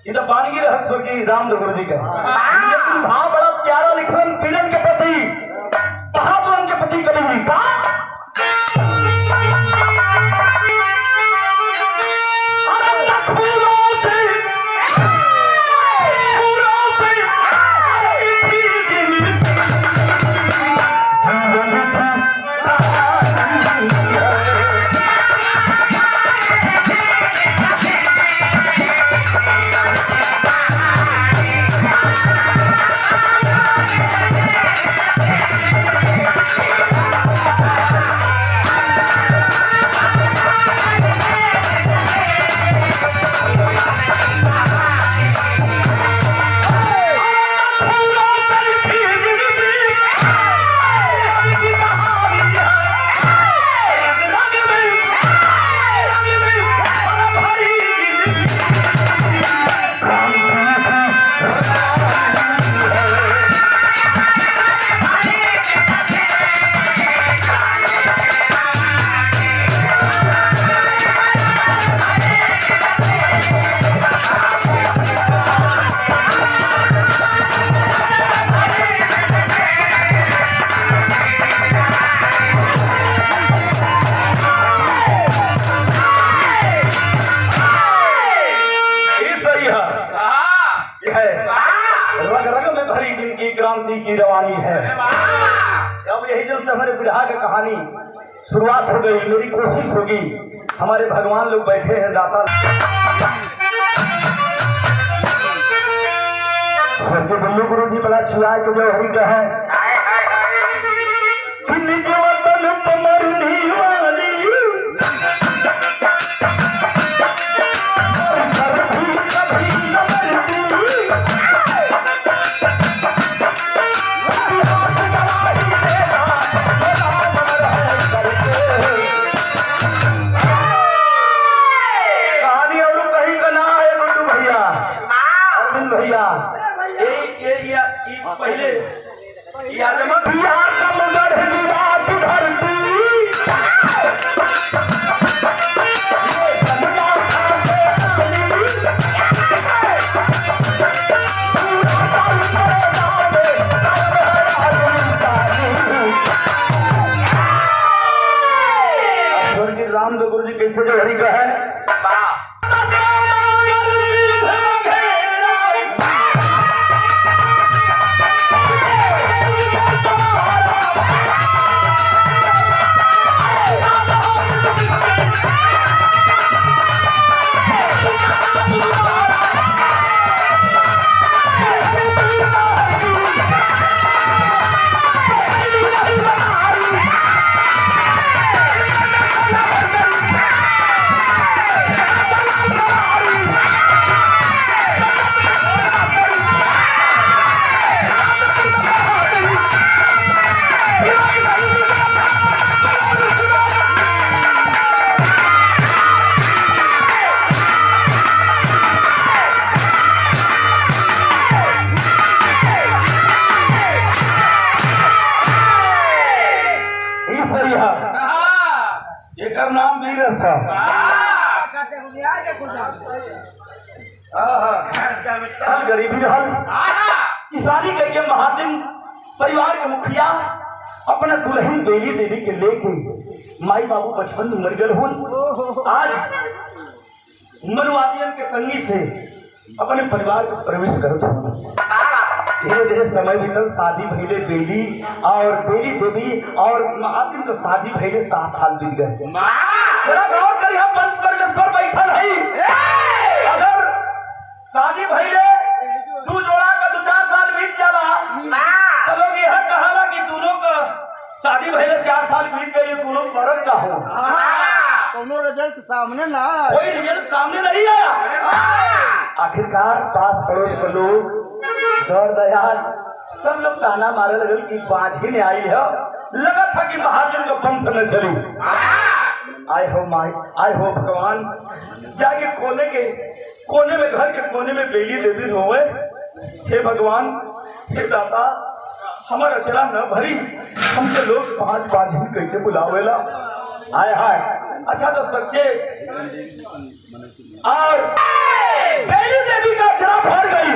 इधर बानगी रह स्वर्गीय रामदेव गुरु जी का भाव बड़ा प्यारा लिखन पीड़न के प्रति बहादुरन के प्रति कभी नहीं कहा की रवानी है। अब यही जब से हमारे बुढ़ा की कहानी शुरुआत हो गई, मेरी कोशिश होगी, हमारे भगवान लोग बैठे हैं दाता स्वर्गीय बल्लू गुरु जी बड़ा छुआए के जो हरि का है पहले स्वर्गीय रामदेव गुरु जी कैसे जो हरि का है नाम वीर गरीबी रहल किसानी करके महाजन परिवार के मुखिया अपना दुल्हन बेली देवी के लेके माई बाबू बचपन में मर गए हो। आज मनुवादियन के तंगी से अपने परिवार को प्रवेश करते धीरे धीरे समय बीतल, शादी भइले बेली और बेली देवी और महाजन के शादी भइले 7 साल बीत गए। गौर करिए पंचपरमेश्वर बैठल है, अगर शादी भइले 2 जोड़ा का 2-4 साल बीत जाला तो लोग यह कहाला कि दोनों का शादी भइले 4 साल बीत गए, दोनों फर्क का हो कोनो रिजल्ट सामने ना, कोई रिजल्ट सामने नहीं आया। आखिरकार पास पड़ोस के लोग दौड़ दयाल सब लोग ताना मारे लगे कि 5 ही ने आई है, लगा था कि महाजन का वंश न चली। आए हो माई, आए हो भगवान, जाके कोने में घर के कोने में बेली देवी रोए, हे भगवान हे दाता हमारा अचरा न भरी, हमसे लोग 5 ही कैसे बुलावेला। हाय हाय। अच्छा तो सच्चे और बेली देवी का अक्षरा भर गई।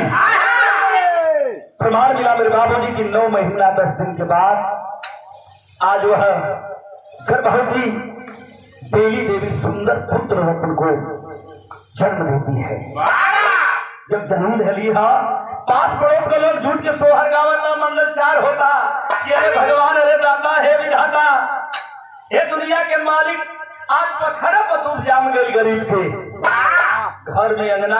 प्रमाण मिला मेरे बाबूजी की 9 महीना 10 दिन के बाद आज वह गर्भवती बेली देवी सुंदर पुत्र रत्न को जन्म देती है। जब जन्म दे लिया पास पड़ोस के लोग झूठ के सोहर गावता मंगलचार होता कि अरे भगवान अरे दाता हे विधाता हे दुनिया के मालिक आज पत्थर पर डूब जाम गई गरीब के घर में अंगना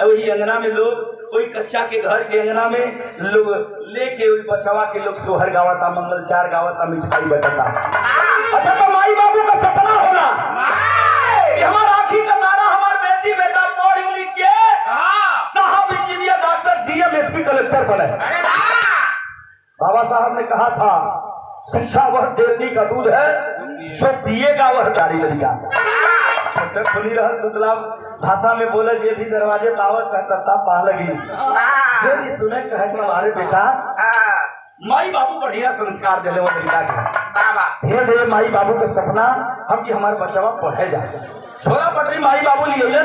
वही अंगना में लोग कोई कच्चा के घर के अंगना में लोग लेके वही बछवा के लोग सोहर गावता मंगलचार गावता मिठाई बटता। अच्छा तो माई बाबू का सपना होला कि हमारा आँखी का तारा हमार बेटी बेटा पढ़ लिख के साहब engineer doctor DM SP collector बने। बाबा साहब ने कहा था शिक्षा वह शेरनी का दूध है जो पिएगा वह गाड़ी लड़का। छोटे खुली रह दुतला भाषा में बोले ये भी दरवाजे पावत करता पा लगी ये भी सुने कहे कि हमारे बेटा माई बाबू बढ़िया संस्कार दिले वो लड़का के धीरे धीरे माई बाबू का सपना हम कि हमारे बच्चा पढ़े जाए छोरा पटरी माई बाबू लिए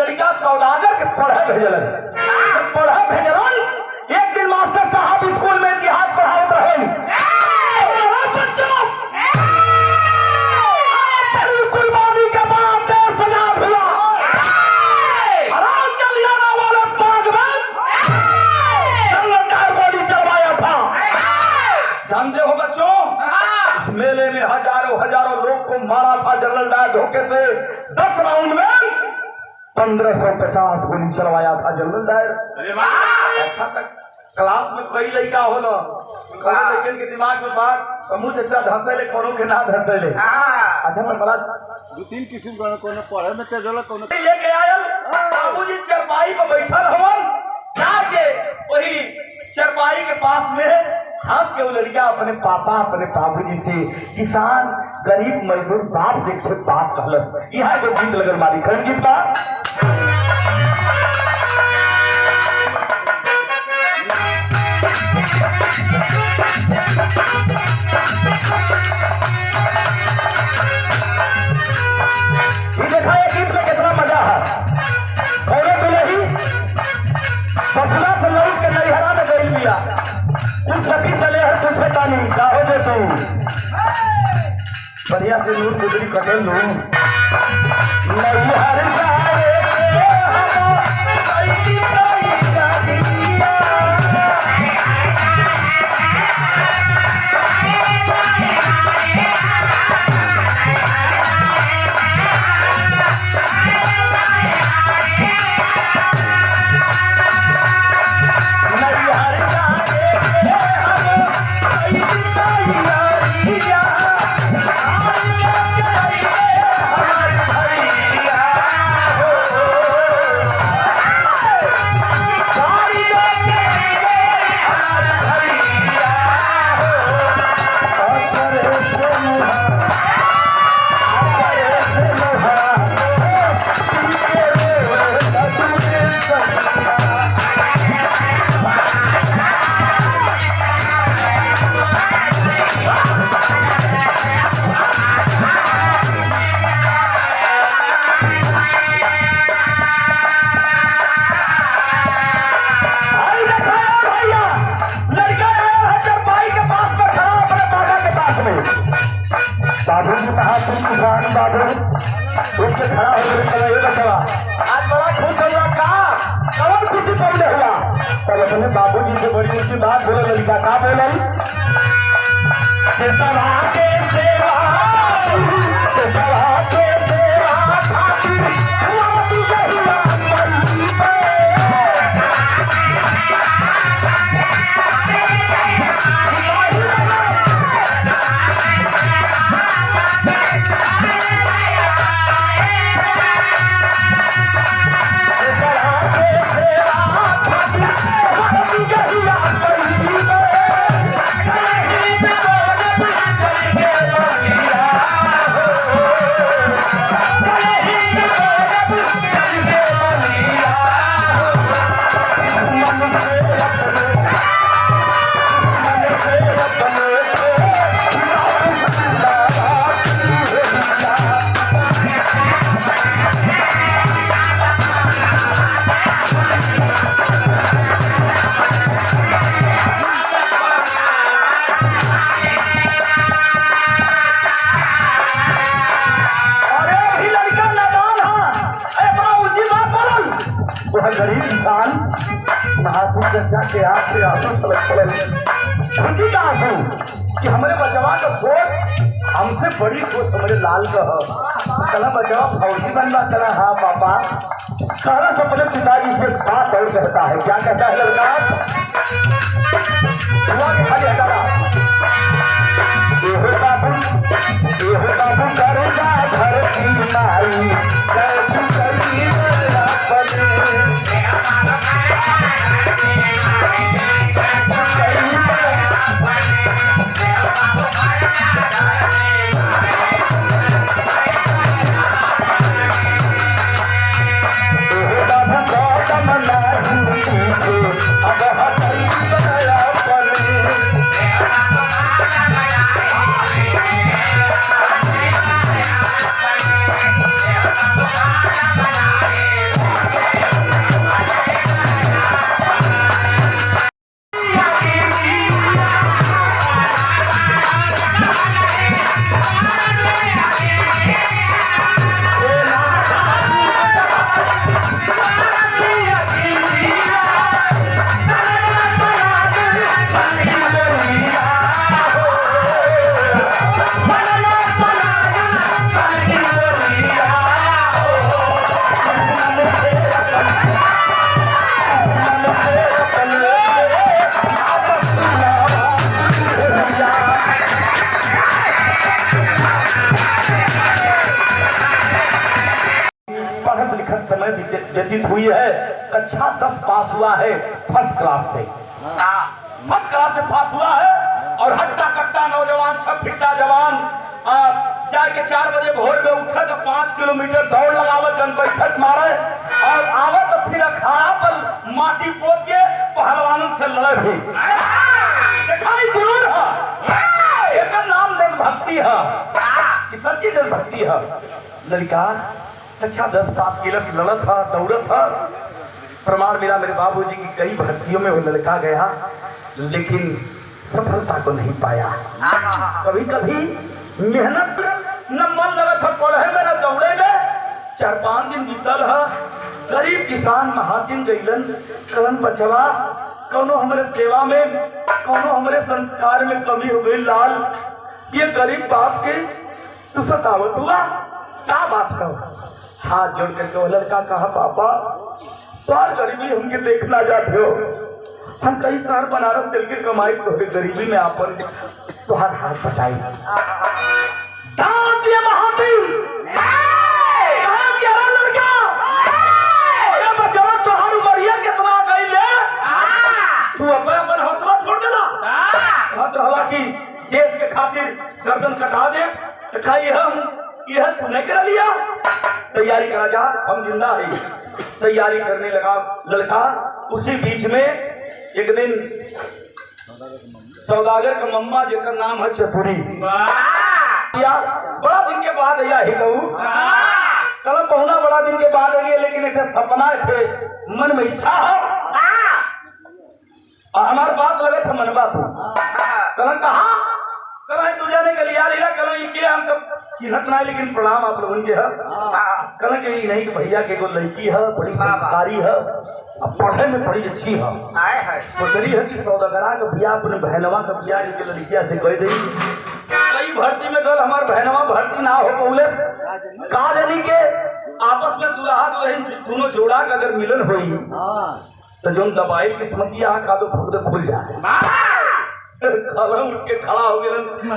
लड़का सौदागर के पढ़े भेजलन पढ़े भेजलन। एक दिन मास्टर साहब स्कूल में इतिहास पढ़ावत रहे कुर्बानी के बाद देश आजाद हुआ आराम चल जाना वाले पाग में गोली चलवाया था। जानते हो बच्चों इस मेले में हजारों लोग को मारा था जनरल डायर धोखे से 10 राउंड में 1550 गोली चलवाया था जनरल डायर। अच्छा तक क्लास में कई लड़का हो ना लेकिन के दिमाग में बात समूह अच्छा धसेले कोनो के ना धसेले। अच्छा मैं बड़ा 2-3 किस्म का कोनो पढ़े में तेज होला कोनो लेके आयल बाबूजी चरपाई पर बैठल हवन जाके वही चरपाई के पास में हंस के वो लड़का अपने पापा अपने बाबूजी से किसान गरीब मजदूर बाप से एक बात कहलस। यह जो गीत लगल मारी खन गीत बा देखा ये गीत में कितना मजा है। थोड़े दुलही पछला से लौट के नैहरा में गई लिया कुछ सखी चले हर कुछ बतानी चाहो दे तू बढ़िया से नूर गुजरी कटे लू नैहर बाबू जी कहा तुम किसान बाबू उससे खड़ा हो गया ये बचवा आज बड़ा खुश हुआ कहा कौन खुशी कब हुआ तब अपने बाबू जी से बड़ी ऊंची बात बोले लड़का कहा बोले वह गरीब इंसान महापुर चर्चा के हाथ से आंसू छलक खुशी का आंसू कि हमारे बचवा का सोच हमसे बड़ी सोच हमारे लाल का है। चला बचवा फौजी बनना चला। हाँ पापा कहना से अपने पिताजी से बात और कहता है। क्या कहता है लड़का? बाबू करेगा घर की माई समय व्यतीत हुई है। कक्षा 10 पास हुआ है फर्स्ट क्लास से। फर्स्ट क्लास से पास हुआ है और हट्टा कट्टा नौजवान, छह फिट्टा जवान जाए के 4 बजे भोर में उठे तो 5 किलोमीटर दौड़ लगावत, जन बैठक मारे और आवत तो फिर अखाड़ा पर माटी पोत के पहलवानों से लड़े भी। दिखाई जरूर है, एक नाम देशभक्ति है, सच्ची देशभक्ति है। लड़का कक्षा 10 पास किलस लड़त था, दौड़त था। प्रमाण मिला मेरे बाबूजी की कई भर्तियों में वो लड़का गया, लेकिन सफलता को नहीं पाया। कभी कभी मेहनत न मन लगा था पढ़े में न दौड़े में। 4-5 दिन बीतल है। गरीब किसान महातिन गईलन कलन बचवा कौनो हमारे सेवा में, कौनो हमारे संस्कार में कमी हो गई लाल। ये गरीब बाप के तू सतावत हुआ क्या बात है? हाथ जोड़ करके वो लड़का कहा पापा सार गरीबी हमके देखना जाते हो। हम कई साल बनारस चल के कमाई तो गरीबी में आपन तुहार हाथ बटाई तू अपन हौसला छोड़ देला। हालांकि देश के खातिर गर्दन कटा दे तो यह सुनने के लिया तैयारी करा जा, हम जिंदा है। तैयारी करने लगा लड़का। उसी बीच में एक दिन सौदागर का मम्मा जिसका नाम है चतुरी, बड़ा दिन के बाद आया ही कहूँ कल पहुना बड़ा दिन के बाद आई, लेकिन एक सपना थे मन में इच्छा है और हमारे बात लगे थे मनवा तू कल कहा कल तू जाने के लिया कल के हम तो चिन्हत ना, लेकिन प्रणाम आप लोगों के है। कल के नहीं कि भैया के लड़की है, बड़ी संस्कारी है, अब पढ़े में बड़ी अच्छी है। सोच रही है कि सौदागरा का भैया अपने बहनवा का भैया के लड़किया से कह दी। कई भर्ती में कल हमारे बहनवा भर्ती ना हो पौले कहा जानी के आपस में दुल्हा दुल्हन दोनों जोड़ा का अगर मिलन हुई तो जो दबाई किस्मत का तो खुल जाए। कलम उठ के खड़ा हो गया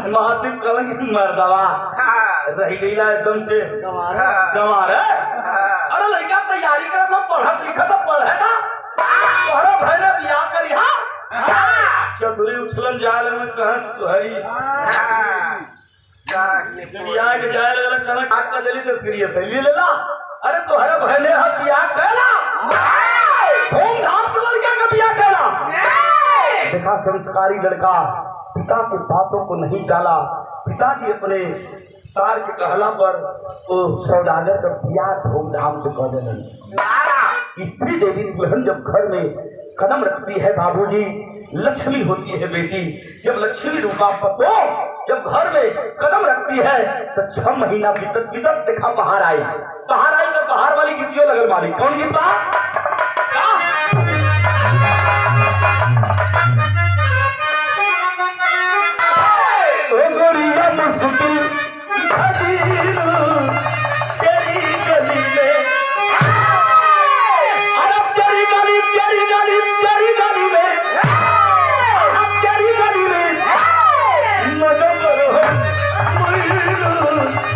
महादेव कलम की मर्दवा रही गई एकदम से गंवार। अरे लड़का तैयारी कर सब पढ़त लिखा तो पढ़ेगा तोहरा भाई ने बियाह करी। हाँ चतुरी उछलन जाए लगे कहत तुहरी बियाह के जाए लगे कहना काट का जली तो सीरियस है ले लेला। अरे तोहरा भाई ने हम बियाह करना धूमधाम से लड़का का बियाह करना। देखा संस्कारी लड़का पिता के बातों को नहीं डाला। पिताजी अपने सार के कहला पर वो सौदागर का बियाह धूमधाम से कर देने। स्त्री देवी दुल्हन जब घर में कदम रखती है बाबूजी, लक्ष्मी होती है बेटी। जब लक्ष्मी रूपा पतो जब घर में कदम रखती है तो 6 महीना बीतत बीतत देखा बाहर आई तो बाहर वाली गीतियों लगल मारी। कौन गीत? गोरिया मुश्किल तेरी गली में, अरे तेरी गली में, अब तेरी गली में मजा करो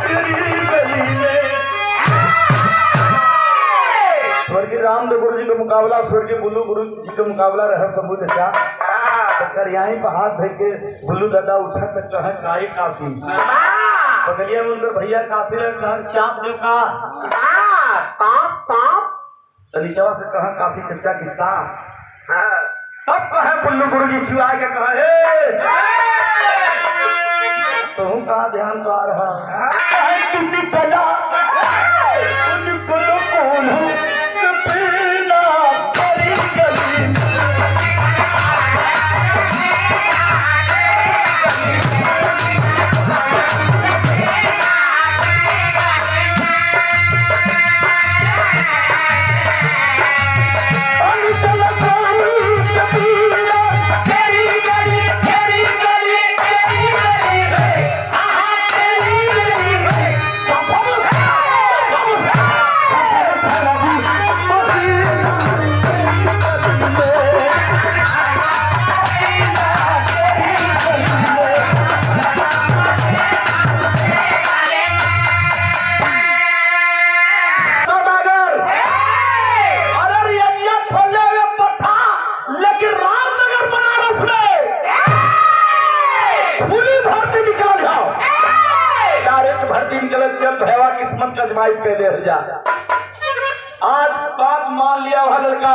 तेरी गली में। स्वर्गीय रामदेव गुरु जी का मुकाबला स्वर्गीय बुल्लू गुरु जी का मुकाबला रहा शंभू चचा। कर यहीं पर हाथ धर के बुल्लू दादा उठा कर कहे काई काशी बगलिया में उनकर भैया काशी ने कहा चाप दो का नीचवा से कहा काशी चचा की तब कहे बुल्लू गुरु जी छुआ के कहे तुम कहा ध्यान तो आ रहा तुम निकला कौन हो किस्मत का जमाइश कर दे जा। आज बात मान लिया वह लड़का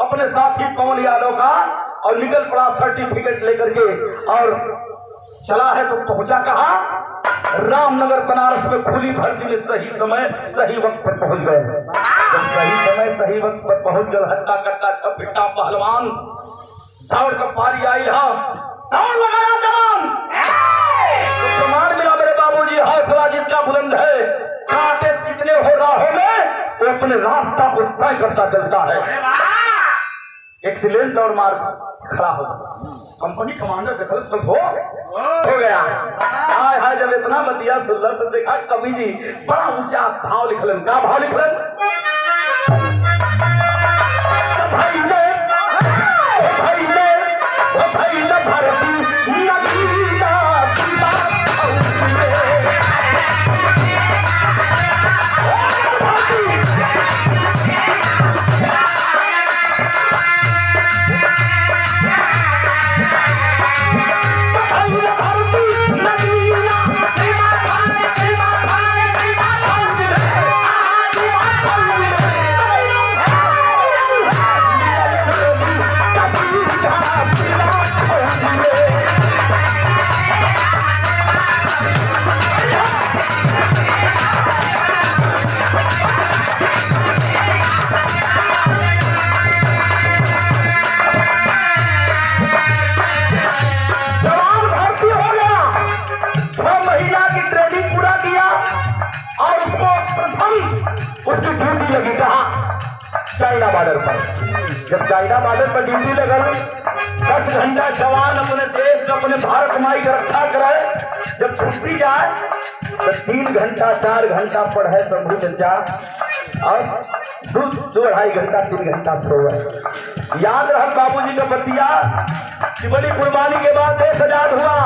अपने साथी पवन यादव का और निकल पड़ा सर्टिफिकेट लेकर के और चला है तो पहुंचा कहा रामनगर बनारस में खुली भर्ती में सही समय सही वक्त पर पहुंच गए। जब सही समय सही वक्त पर पहुंच गए हट्टा कट्टा छपिट्टा पहलवान दौड़ का पारी आई है दौड़ लगाया जवान तो प्रमाण मिला मेरे बाबूजी हौसला जिसका बुलंद है कांटे कितने हो राहों में वो अपने रास्ता को तय करता चलता है। एक्सीलेंट और मार्ग खड़ा हो कंपनी कमांडर देखल हो गया। हाय हाय जब इतना बतिया सुंदर से देखा कवि जी बड़ा ऊंचा भाव लिखलन का भाव लिखलन भाई ले भारती उसकी ड्यूटी लगी कहा चाइना बॉर्डर पर। जब चाइना बॉर्डर पर ड्यूटी लगल 10 घंटा जवान अपने देश का अपने भारत माई की रक्षा करे। जब छुट्टी जाए तो 3 घंटा 4 घंटा पढ़े शंभू चचा और 2-2.5 घंटा 3 घंटा सोए। याद रह बाबूजी का बतिया कि बड़ी कुर्बानी के बाद देश आजाद हुआ।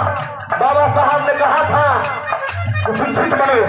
बाबा साहब ने कहा था शिक्षित बनो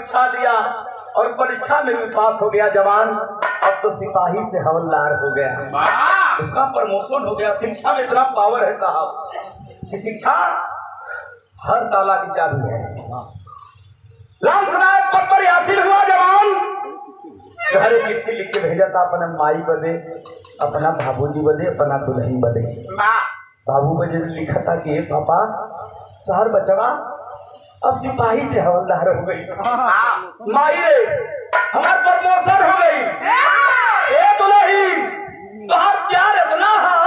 परीक्षा दिया और परीक्षा में भी पास हो गया जवान। अब तो सिपाही से हवलदार हो गया, उसका प्रमोशन हो गया। शिक्षा में इतना पावर है साहब कि शिक्षा हर ताला की चाबी है। लाल नायक पद पर हासिल हुआ जवान, घर चिट्ठी लिख के भेजा था अपने माई बदे, अपना बाबूजी बदे, अपना दुल्हन बदे। बाबू बदे लिखा था कि पापा शहर बचवा अब सिपाही से हवलदार हो गई। माई रे हमार प्रमोशन हो गई। ए दुल्हन तोहार प्यार इतना है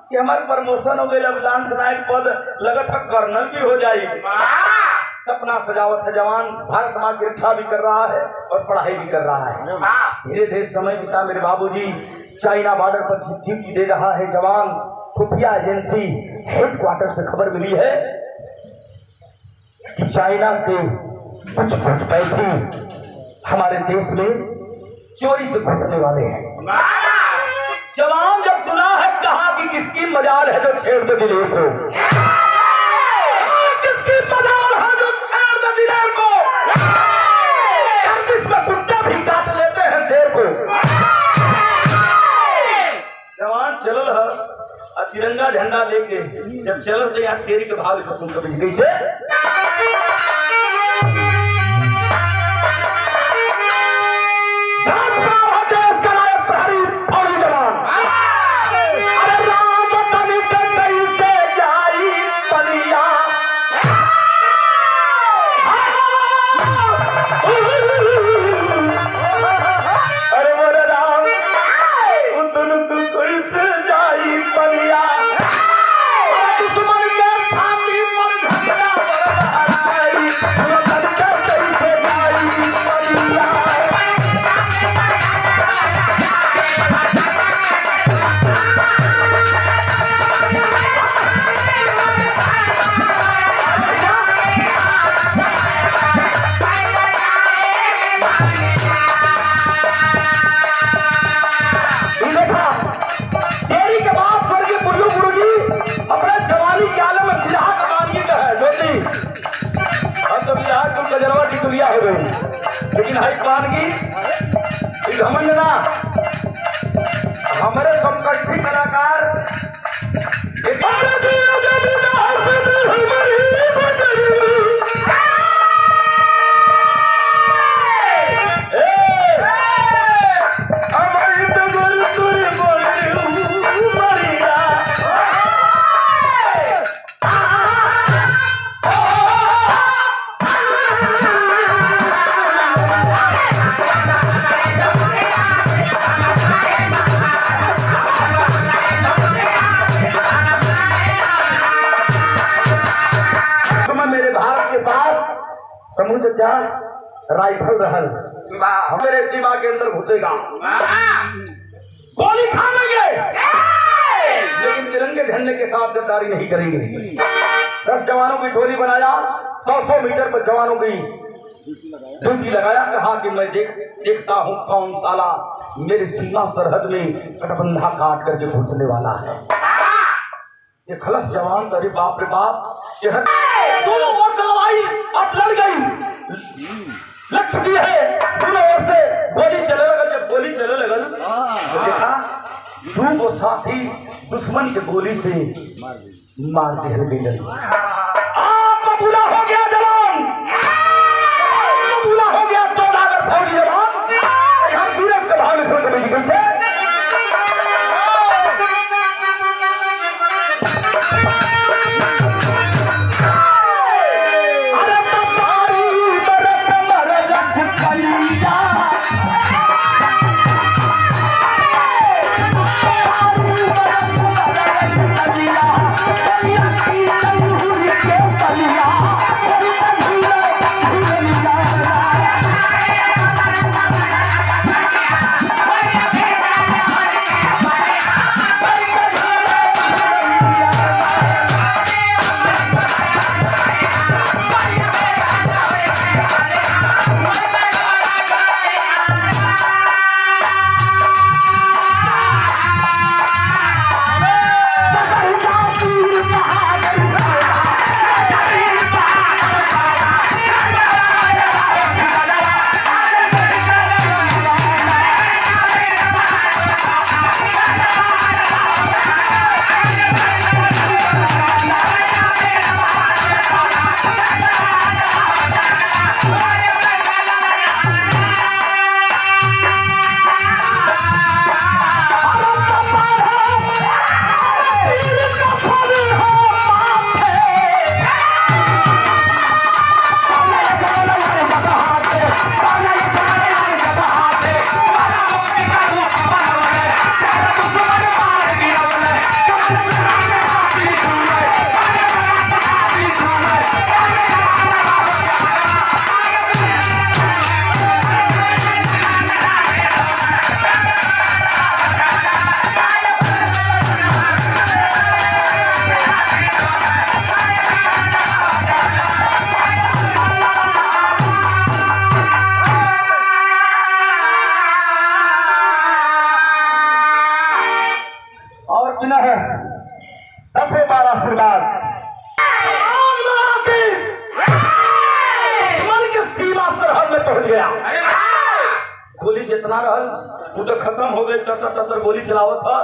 कि हमार प्रमोशन हो गई। अब लांस नायक पद लगत है कर्नल भी हो जाए। सपना सजावत है जवान, भारत माँ की रक्षा भी कर रहा है और पढ़ाई भी कर रहा है। धीरे धीरे समय बीता, मेरे बाबूजी चाइना बॉर्डर पर चिट्ठी दे रहा है जवान। खुफिया एजेंसी हेडक्वार्टर से खबर मिली है कि चाइना के कुछ घुसपैठी हमारे देश में चोरी से घुसने वाले हैं। जवान जब सुना है कहा कि किसकी मजाल है जो छेड़ दे दिलेर को, किसकी मजाल है जो छेड़ दे दिलेर को, जिसमें कुत्ते भी काट लेते हैं शेर को। जवान चलल है और तिरंगा झंडा लेके जब चलल तो यहाँ तेरी के भाव खत्म कर गई से दुनिया हो गई। लेकिन हाई पानगी घमंड ना, हमारे संकष्टी कलाकार राइफल रहल मेरे सीमा के अंदर घुसेगा, गोली खा लेंगे, लेकिन तिरंगे झंडे के साथ गद्दारी नहीं करेंगे। 10 जवानों की टोली बनाया, 100 मीटर पर जवानों की ड्यूटी लगाया। कहा कि मैं देखता हूँ कौन साला मेरे सीमा सरहद में कटबंधा काट करके घुसने वाला है। ये खलस जवान, अरे बाप रे बाप, दोनों ओर से लड़ाई अब लड़ गई। लक्ष्य भी है, दोनों ओर से गोली चले लगल। जब गोली चले लगल तो देखा दो वो साथी दुश्मन के गोली से मार दिए। आप बुला हो गया जवान, बुला हो गया सौदागर फौजी जवान। यहाँ सूरज के भाव में छोड़ कैसे आशीर्वाद मन के सीमा सरहद में पहुंच गया। गोली जितना रहल वो तो खत्म हो गई, तर गोली चलावत था।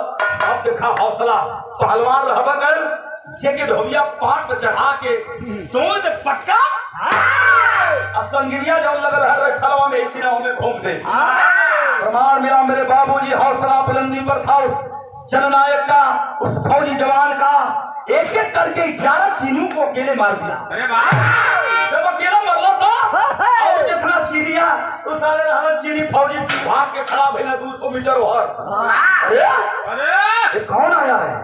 अब देखा हौसला पहलवान रहबा कर जे के ढोलिया पाट पे चढ़ा के दूध पटका असंगिरिया जब लगल हर खलवा में इसी नाव में घूम गए। प्रमाण मिला मेरे बाबूजी हौसला बुलंदी पर था उस जननायक का, उस फौजी जवान का। एक एक करके 11 चीनियों को अकेले मार दिया। जब अकेला मरला था और जितना चीनिया तो साले रहना चीनी फौजी भाग के खड़ा भइला 200 मीटर और। अरे ये कौन आया है?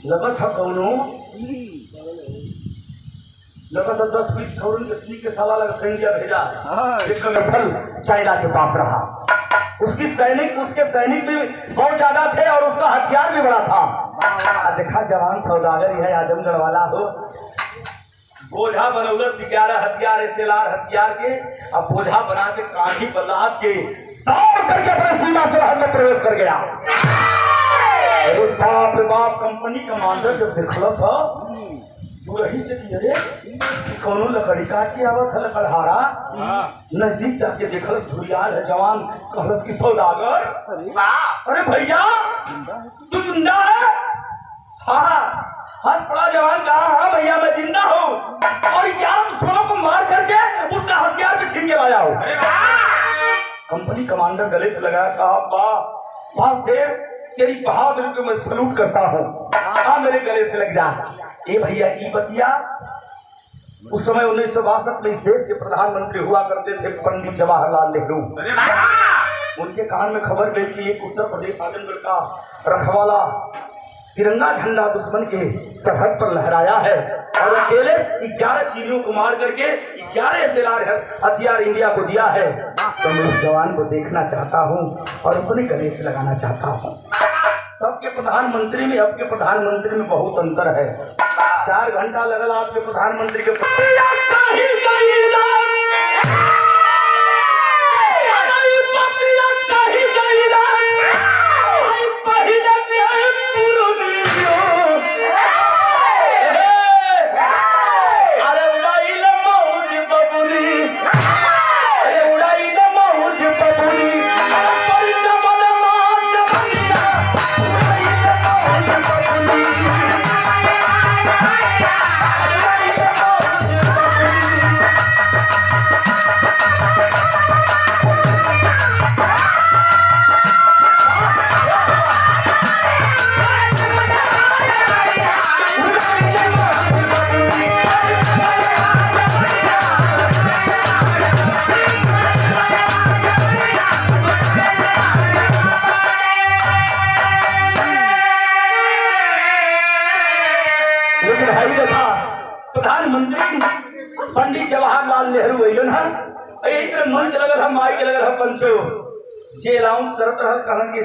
लगा था कौनो, लगा था 10-20 छोरन के सी के साला लगा इंडिया भेजा। एक फल चाइना के पास रहा। उसके सैनिक भी बहुत ज्यादा थे और उसका हथियार भी बड़ा था। देखा जवान सौदागर है आजमगढ़ वाला हो, बोझा बनौलत 11 हथियार SLR हथियार के, अब बोझा बना के काठी पर लाद के दौड़ करके अपने सीमा सरहद में प्रवेश कर गया। अरे बाप रे बाप, कंपनी कमांडर जब देखल था दूरही से कि अरे कोनो लकड़ी काट के आवत है लकड़हारा। नजदीक जाके देखल धुरियार है जवान, कहलस की सौदागर अरे भैया तू जिंदा है? हाँ हंस पड़ा जवान, कहा हाँ भैया मैं जिंदा हूँ और 11 दुश्मनों को मार करके उसका हथियार भी छीन के लाया हूँ। कंपनी कमांडर गले से लगा, कहा वाह शेर, तेरी बहादुरी को मैं सलूट करता हूँ, हाँ मेरे गले से लग जा। ए भैया की बतिया, उस समय 1962 में इस देश के प्रधानमंत्री हुआ करते थे पंडित जवाहरलाल नेहरू। उनके कान में खबर गई कि एक उत्तर प्रदेश आजमगढ़ का रखवाला तिरंगा झंडा दुश्मन के सरहद पर लहराया है और अकेले 11 चीनियों को मार करके 11 SLR हथियार इंडिया को दिया है। तो मैं उस जवान को देखना चाहता हूँ और अपने गले से लगाना चाहता हूँ। तब के प्रधानमंत्री में अब के प्रधानमंत्री में बहुत अंतर है। 4 घंटा लगल आपके प्रधानमंत्री के प्रधानमंत्री पंडित जवाहरलाल नेहरू अइलन है। एक तरह मंच लगल है, माइक लगल है, पंचो जे अनाउंस करत रहल कहन की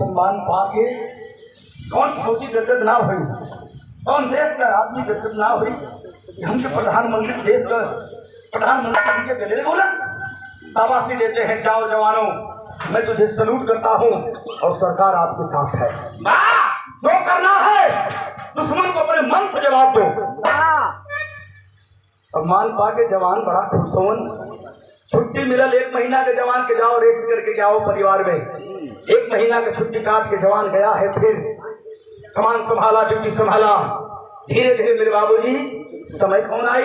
सम्मान पाके कौन फौजी गदगद ना हुई, कौन देश का आदमी गदगद ना हुई। हमके प्रधानमंत्री देश का प्रधानमंत्री उनके गले में बोला, शाबाशी देते हैं, जाओ जवानों, मैं तुझे सलूट करता हूँ और सरकार आपके साथ है। जो करना है दुश्मन को अपने मन से जवाब दो। सम्मान पाके जवान बड़ा खुश होन। छुट्टी मिलल 1 महीना के जवान के, जाओ रेस्ट करके के आओ परिवार में। 1 महीना के छुट्टी काट के जवान गया है, फिर कमान संभाला, ड्यूटी संभाला। धीरे धीरे मेरे बाबूजी समय कौन आई,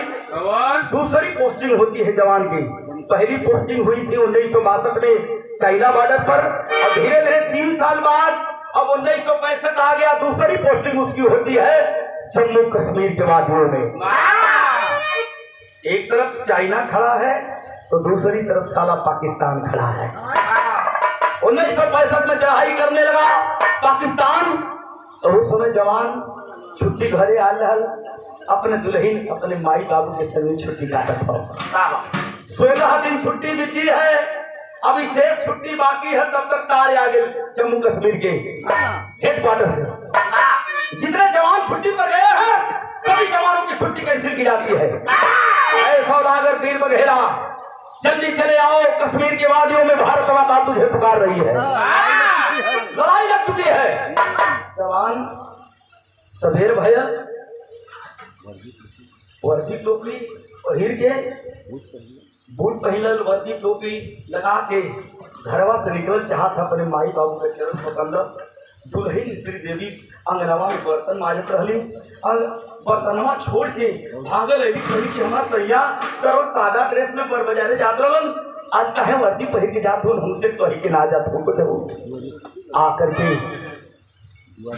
दूसरी पोस्टिंग होती है जवान की। पहली पोस्टिंग हुई थी 1962 में चाइना बॉर्डर पर, और धीरे धीरे 3 साल बाद अब 1965 आ गया, दूसरी पोस्टिंग उसकी होती है जम्मू कश्मीर के वादियों में। एक तरफ चाइना खड़ा है तो दूसरी तरफ साला पाकिस्तान खड़ा है। 1965 में चढ़ाई करने लगा पाकिस्तान, तो उस समय जवान छुट्टी घरे आ रहल, अपने दुल्हन अपने माई बाबू के संग छुट्टी काटत हो। 16 दिन छुट्टी बीती है, अभी शेष छुट्टी बाकी है, तब तक तार आ गए जम्मू कश्मीर के हेडक्वार्टर से। जितने जवान छुट्टी पर गए हैं सभी जवानों की छुट्टी कैंसिल की जाती है। सौदागर पीर बघेरा, जल्दी चले आओ, कश्मीर की वादियों में भारत माता तुझे पुकार रही है, लड़ाई लग चुकी है। जवान सवेर भैया वर्दी टोपी पहिर के, बूट पहनल, वर्दी टोपी लगा के घरवा से निकल चाहत अपने माई बाबू के चरण पकड़। दुल्हन स्त्री देवी अंगनवा में बर्तन माजत रहली, और बर्तनवा छोड़ के भागल अली कही कि हमारा सैया करो सादा ड्रेस में पर बजारे जात रहन, आज काहे वर्दी पहिर के जात हो, हमसे कही के ना जात हो। आकर के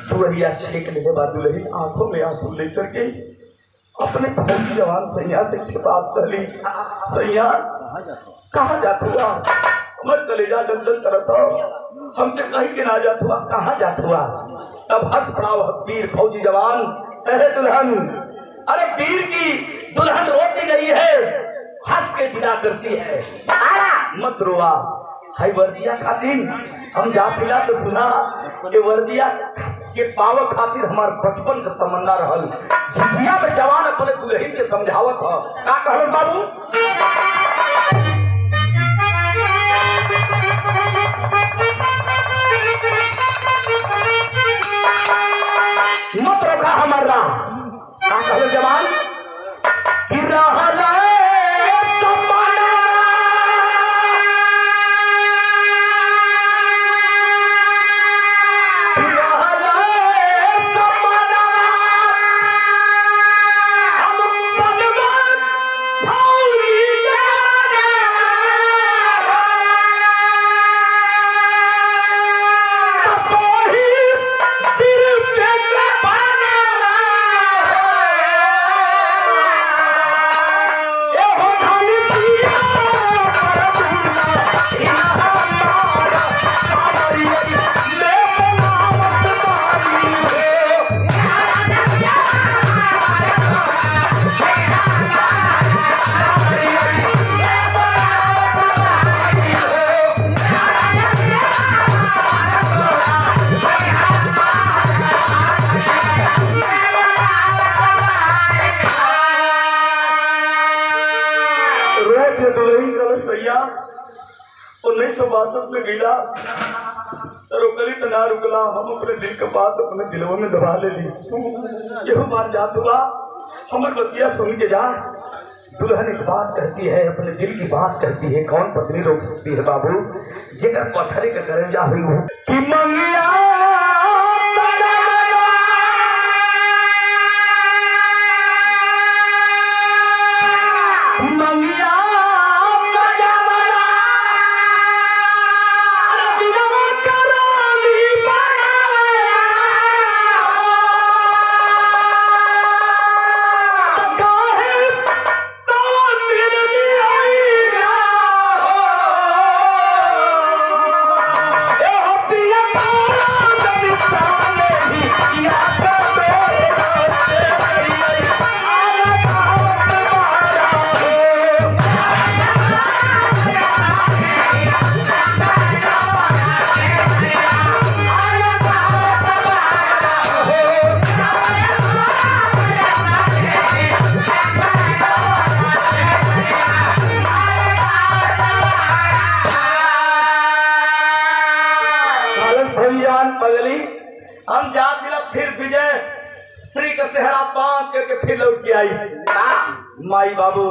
दुल्हिया छेक ले बाद दुल्हन आंखों में आंसू लेकर के अपने फौजी जवान सैया से बात कर ली, सैया कहाँ जात हुआ, हमारे कलेजा दल करता, हमसे कहीं के ना जात हुआ, कहाँ जात हुआ। तब हंस पड़ा वह वीर फौजी जवान, अरे दुल्हन, अरे वीर की दुल्हन रोती नहीं है, हंस के विदा करती है, मत रोआ। हाई वर्दिया खातिर हम जातिला तो सुना कि वर्दिया के पाव खातिर हमार बचपन का तमन्ना रहल। झिझिया में जवान अपने दुल्हन के समझावत ह, का कहलन बाबू, मत रोका हमारा, का कहलन जवान, कि रहल भैया 1962 में गिला रुकली तो ना रुकला, हम अपने दिल का बात अपने दिलों में दबा ले ली। यह बात जात हुआ, हमर बतिया सुन के जा। दुल्हन एक बात कहती है, अपने दिल की बात कहती है, कौन पत्नी रोक सकती है बाबू, जेकर पथरे का करजा हुई हो कि मंगिया Oh! हम जाते ला फिर विजय श्री का सेहरा पांच करके फिर लौट के आई। माई बाबू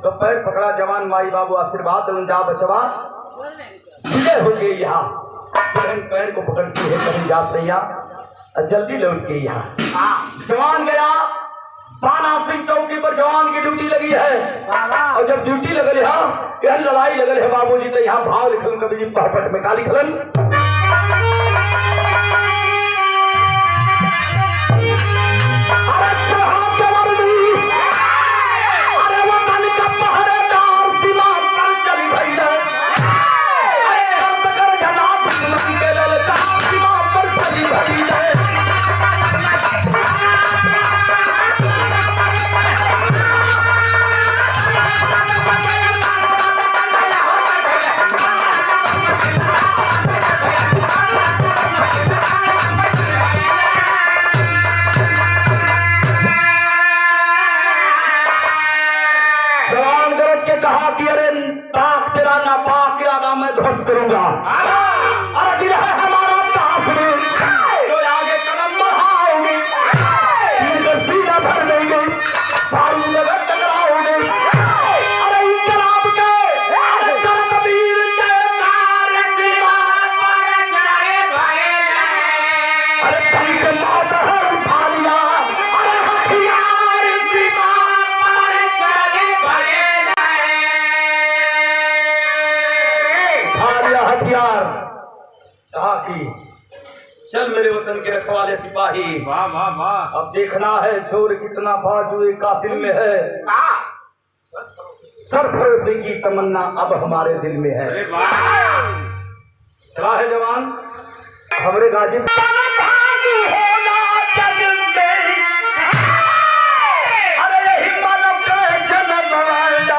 तो पैर पकड़ा जवान, माई बाबू आशीर्वाद दे जा बचवा, विजय हो गई यहाँ। बहन पैर को पकड़ती है कहीं जात रैया, जल्दी लौट के यहाँ। जवान गया पाना सिंह चौकी पर, जवान की ड्यूटी लगी है। और जब ड्यूटी लगल यहाँ यह लड़ाई लगल है बाबूजी, तो यहाँ भाव लिखल कभी जी पहपट में का लिखलन, कहा कि अरे पाक तेरा ना पाक इरादा मैं ध्वस्त करूंगा। अरे दिल है हमारा काफिर जो आगे कदम बढ़ाओगे, सीधा भर देंगे, भाई नगर टकराओगे। अरे इनकलाब के अरे करतबीर जयकार अरे चल के मौत है उठा लिया, अरे हथियार सीमा हथियार। कहा कि चल मेरे वतन के रखवाले सिपाही, वाह वाह वाह। अब देखना है जोर कितना बाजू कातिल में है, सरफरोशी की तमन्ना अब हमारे दिल में है। चला है जवान हमरे गाजी अरे यही मानव के जन्म भारत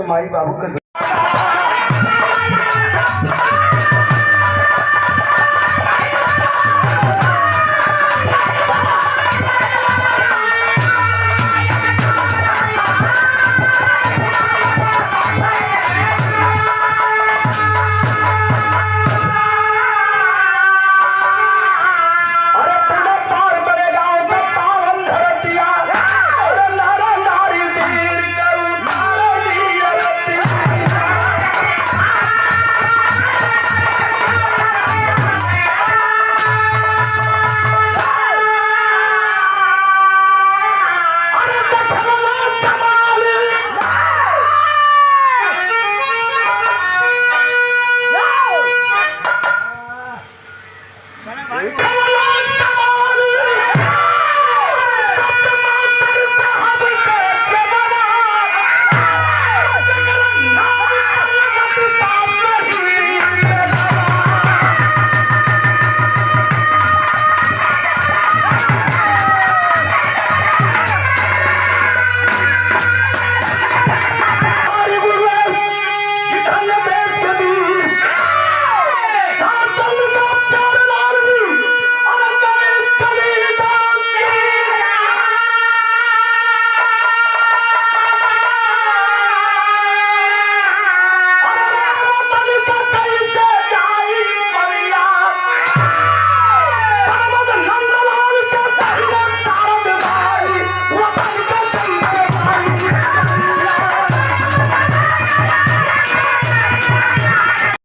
के माई बाबू के